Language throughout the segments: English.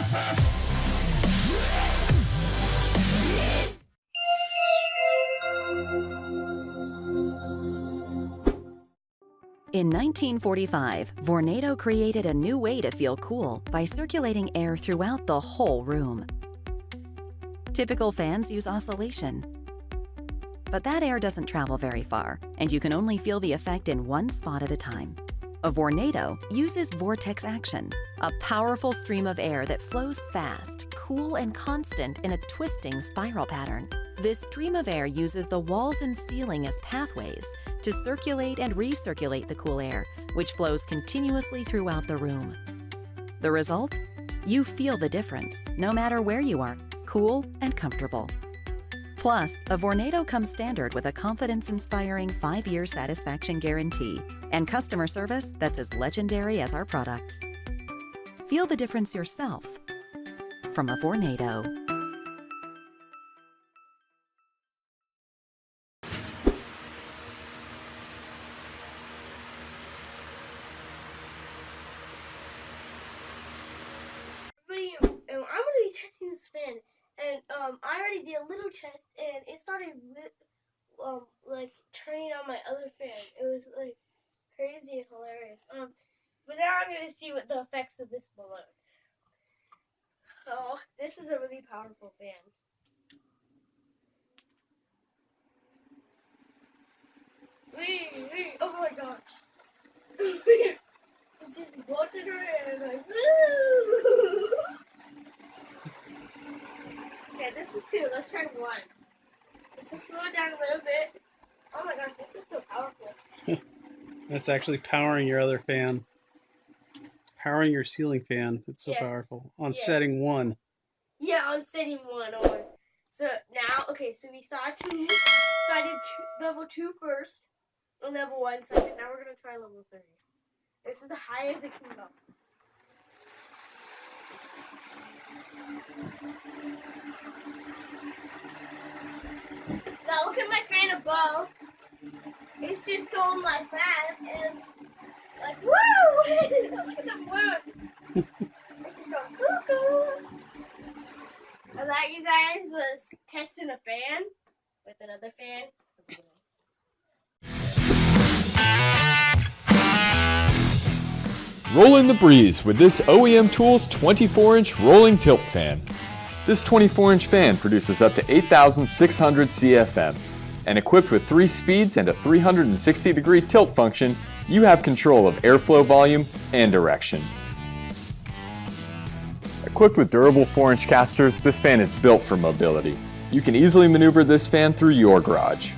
In 1945, Vornado created a new way to feel cool by circulating air throughout the whole room. Typical fans use oscillation, but that air doesn't travel very far, and you can only feel the effect in one spot at a time. A Vornado uses vortex action, a powerful stream of air that flows fast, cool, and constant in a twisting spiral pattern. This stream of air uses the walls and ceiling as pathways to circulate and recirculate the cool air, which flows continuously throughout the room. The result? You feel the difference, no matter where you are, cool and comfortable. Plus, a Vornado comes standard with a confidence-inspiring 5-year satisfaction guarantee and customer service that's as legendary as our products. Feel the difference yourself from a Vornado. I'm gonna be testing this fan, and I already did a little test, and it started like turning on my other fan. It was like crazy and hilarious. But now I'm gonna see what the effects of this balloon. Oh, this is a really powerful fan. Oh my gosh! It's just floating around like woo! Okay, this is 2. Let's try 1. Let's slow it down a little bit. Oh my gosh, this is so powerful. That's actually powering your other fan. It's powering your ceiling fan. It's so powerful. On setting 1. Yeah, on setting 1 on. So now, okay, so we saw 2. So I did level 2 first, and level 1 second. Now we're gonna try level 3. This is the highest it can go. Now look at my fan above. It's just going like that, and like woo! Look at the moon. It's just going cuckoo. I thought you guys was testing a fan with another fan. Roll in the breeze with this OEM Tools 24-inch rolling tilt fan. This 24-inch fan produces up to 8,600 CFM, and equipped with 3 speeds and a 360-degree tilt function, you have control of airflow volume and direction. Equipped with durable 4-inch casters, this fan is built for mobility. You can easily maneuver this fan through your garage.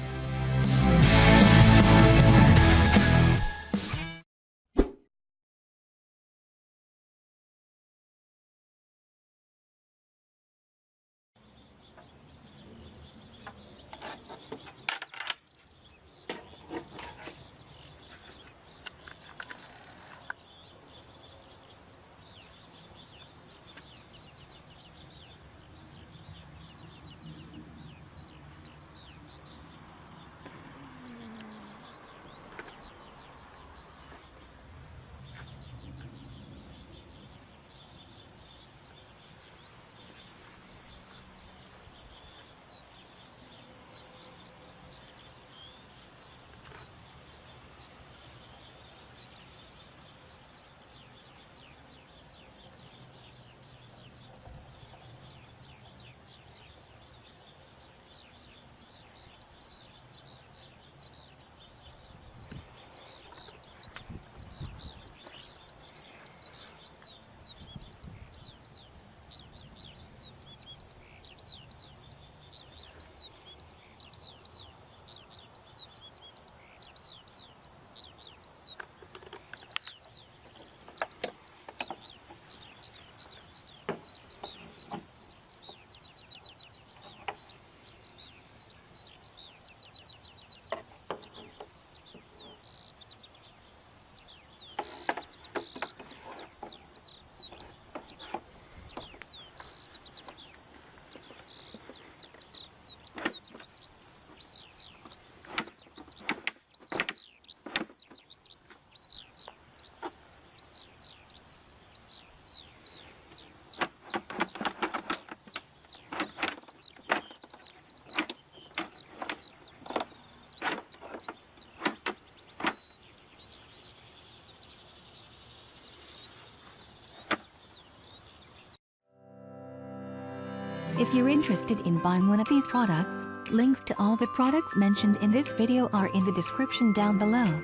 If you're interested in buying one of these products, links to all the products mentioned in this video are in the description down below.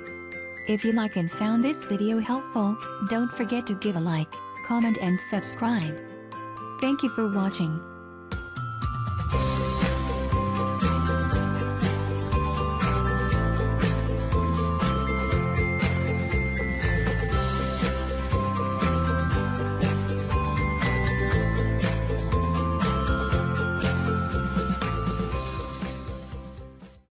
If you like and found this video helpful, don't forget to give a like, comment and subscribe. Thank you for watching.